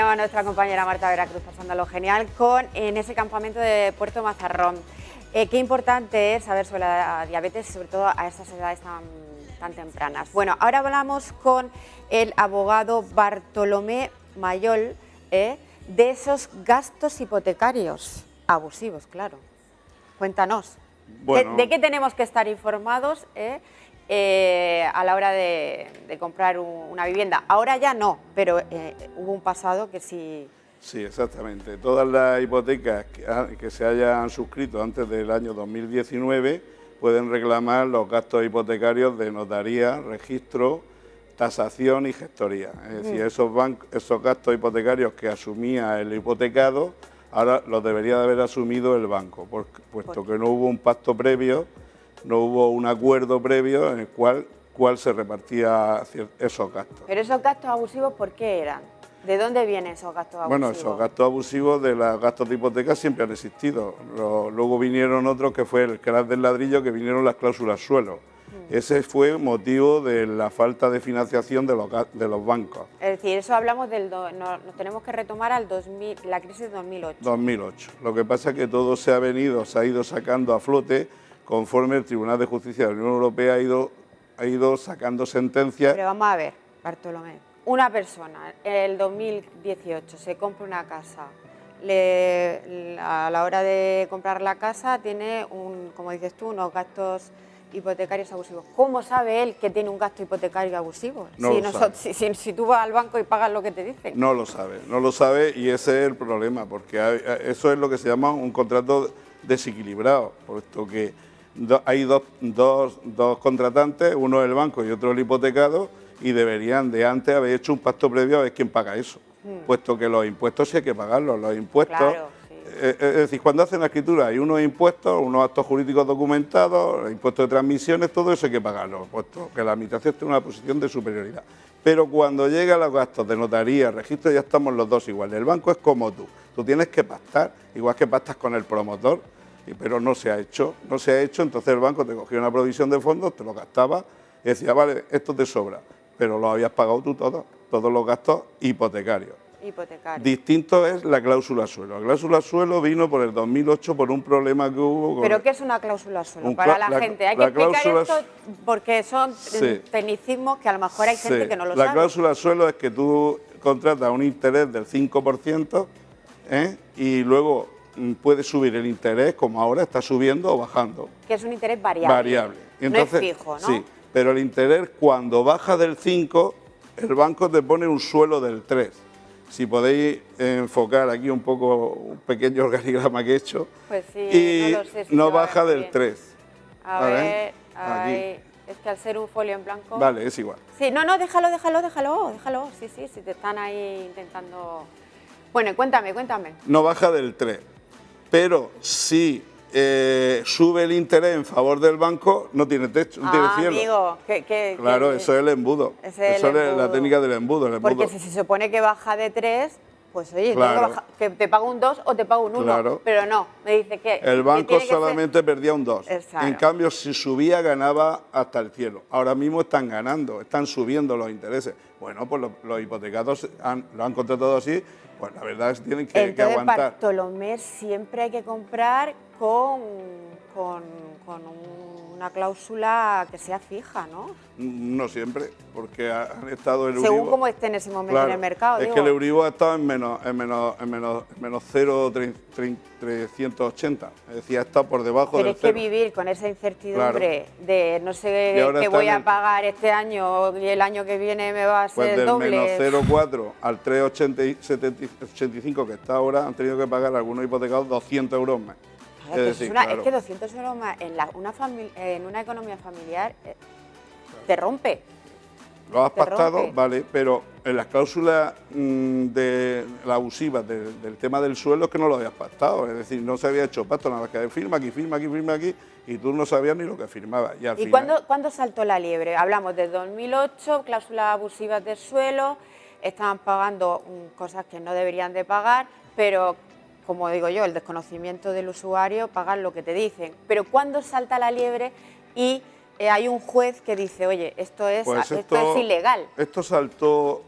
Bueno, nuestra compañera Marta Veracruz pasándolo genial en ese campamento de Puerto Mazarrón. Qué importante es saber sobre la diabetes, sobre todo a estas edades tan tempranas. Bueno, ahora hablamos con el abogado Bartolomé Mayol de esos gastos hipotecarios abusivos, claro. Cuéntanos, bueno, ¿de qué tenemos que estar informados a la hora de comprar una vivienda? Ahora ya no, pero hubo un pasado que sí. Sí, exactamente. Todas las hipotecas que se hayan suscrito antes del año 2019 pueden reclamar los gastos hipotecarios de notaría, registro, tasación y gestoría. Es decir, esos gastos hipotecarios que asumía el hipotecado, ahora los debería de haber asumido el banco, puesto que no hubo un pacto previo, no hubo un acuerdo previo en el cual se repartía esos gastos. Pero esos gastos abusivos, ¿por qué eran? ¿De dónde vienen esos gastos abusivos? Bueno, esos gastos abusivos de los gastos de hipoteca siempre han existido. Luego vinieron otros, que fue el crack del ladrillo, que vinieron las cláusulas suelo. Ese fue motivo de la falta de financiación de los bancos. Es decir, eso hablamos nos tenemos que retomar al la crisis de 2008. 2008. Lo que pasa es que todo se ha ido sacando a flote conforme el Tribunal de Justicia de la Unión Europea ha ido sacando sentencias. Pero vamos a ver, Bartolomé, una persona en el 2018 se compra una casa, a la hora de comprar la casa tiene, como dices tú, unos gastos hipotecarios abusivos. ¿Cómo sabe él que tiene un gasto hipotecario abusivo? Si tú vas al banco y pagas lo que te dicen. No lo sabe y ese es el problema, porque eso es lo que se llama un contrato desequilibrado, puesto que hay dos contratantes, uno el banco y otro el hipotecado, y deberían de antes haber hecho un pacto previo a ver quién paga eso, puesto que los impuestos sí hay que pagarlos, los impuestos... Claro. Es decir, cuando hacen la escritura hay unos impuestos, unos actos jurídicos documentados, impuestos de transmisiones, todo eso hay que pagarlo, puesto que la administración tiene una posición de superioridad. Pero cuando llega a los gastos de notaría, registro, ya estamos los dos igual. El banco es como tú tienes que pactar, igual que pactas con el promotor, pero no se ha hecho, entonces el banco te cogía una provisión de fondos, te lo gastaba y decía, vale, esto te sobra, pero lo habías pagado tú todos los gastos hipotecarios. Distinto es la cláusula suelo. La cláusula suelo vino por el 2008 por un problema que hubo... ¿Pero qué es una cláusula suelo? Para la gente, hay que explicar esto porque son tecnicismos que a lo mejor hay gente que no lo sabe. La cláusula suelo es que tú contratas un interés del 5% y luego puedes subir el interés, como ahora está subiendo o bajando. Que es un interés variable. Entonces, no es fijo, ¿no? Sí, pero el interés cuando baja del 5, el banco te pone un suelo del 3. Si podéis enfocar aquí un poco un pequeño organigrama que he hecho, pues sí, y no lo sé si no baja del 3. A ver, ahí, es que al ser un folio en blanco... Vale, es igual. Sí, no, déjalo, sí, si te están ahí intentando... Bueno, cuéntame. No baja del 3, pero si sube el interés en favor del banco, no tiene techo, no tiene cielo. Amigo, claro, eso es el embudo. Eso es la técnica del embudo. Porque si se supone que baja de 3, pues oye, claro, que te pago un 2 o te pago un 1, claro, pero no, me dice que... El banco solamente perdía un 2. Exacto. En cambio, si subía, ganaba hasta el cielo. Ahora mismo están ganando, están subiendo los intereses. Bueno, pues los hipotecados lo han contratado así, pues la verdad es que tienen que aguantar. Bartolomé, siempre hay que comprar con una cláusula que sea fija, ¿no? No siempre, porque han estado el Según Euribor, cómo esté en ese momento, claro, en el mercado. Es que el Euribor ha estado en menos 0,380, es decir, ha estado por debajo del 0. Pero es que vivir con esa incertidumbre, claro, de no sé qué voy a pagar este año y el año que viene me va a ser doble. Pues del menos 0,4 al 3,85 que está ahora, han tenido que pagar algunos hipotecados 200 euros más. Es que 200 euros más en una economía familiar te rompe. Lo has pactado, vale, pero en las cláusulas de la abusiva del tema del suelo es que no lo habías pactado, es decir, no se había hecho pacto, nada más que firma aquí, y tú no sabías ni lo que firmabas. ¿Y cuándo saltó la liebre? Hablamos de 2008, cláusulas abusivas del suelo, estaban pagando cosas que no deberían de pagar, pero... como digo yo, el desconocimiento del usuario, pagar lo que te dicen. Pero ¿cuándo salta la liebre y hay un juez que dice, oye, esto es ilegal? Esto saltó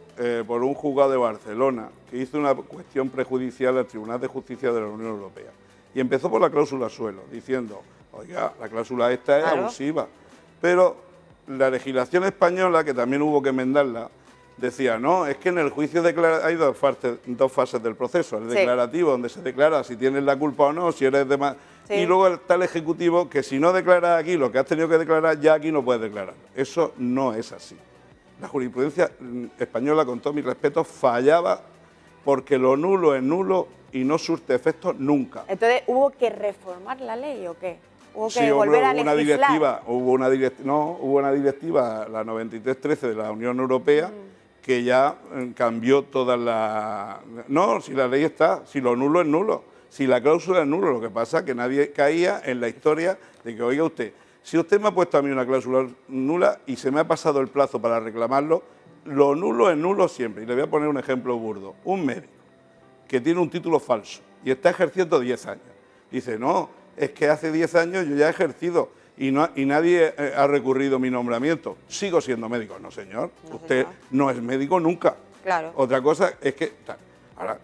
por un juzgado de Barcelona que hizo una cuestión prejudicial al Tribunal de Justicia de la Unión Europea. Y empezó por la cláusula suelo, diciendo, oiga, la cláusula esta es abusiva. Pero la legislación española, que también hubo que enmendarla, decía, no, es que en el juicio hay dos fases del proceso. El declarativo, donde se declara si tienes la culpa o no, si eres de más... Sí. Y luego está el ejecutivo, que si no declaras aquí lo que has tenido que declarar, ya aquí no puedes declarar. Eso no es así. La jurisprudencia española, con todo mi respeto, fallaba porque lo nulo es nulo y no surte efectos nunca. Entonces, ¿hubo que reformar la ley o qué? ¿Hubo que volver a legislar? Hubo una directiva, la 9313 de la Unión Europea, que ya cambió toda la... No, si la ley está, si lo nulo es nulo, si la cláusula es nulo, lo que pasa es que nadie caía en la historia de que, oiga usted, si usted me ha puesto a mí una cláusula nula y se me ha pasado el plazo para reclamarlo, lo nulo es nulo siempre. Y le voy a poner un ejemplo burdo. Un médico que tiene un título falso y está ejerciendo 10 años. Dice, no, es que hace 10 años yo ya he ejercido y nadie ha recurrido mi nombramiento. Sigo siendo médico. No, señor, usted no es médico nunca. Claro. Otra cosa es que... Ahora,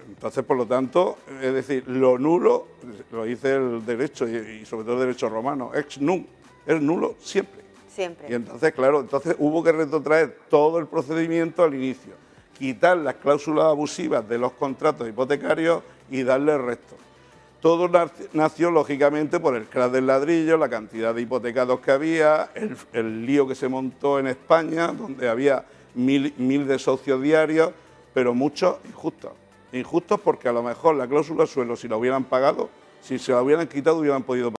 entonces, por lo tanto, es decir, lo nulo, lo dice el derecho y sobre todo el derecho romano, ex nunc, es nulo siempre. Siempre. Y entonces, claro, hubo que retrotraer todo el procedimiento al inicio, quitar las cláusulas abusivas de los contratos hipotecarios y darle el resto. Todo nació, lógicamente, por el crack del ladrillo, la cantidad de hipotecados que había, el lío que se montó en España, donde había mil desahucios diarios, pero muchos injustos. Injustos porque a lo mejor la cláusula suelo, si la hubieran pagado, si se la hubieran quitado, hubieran podido pagar.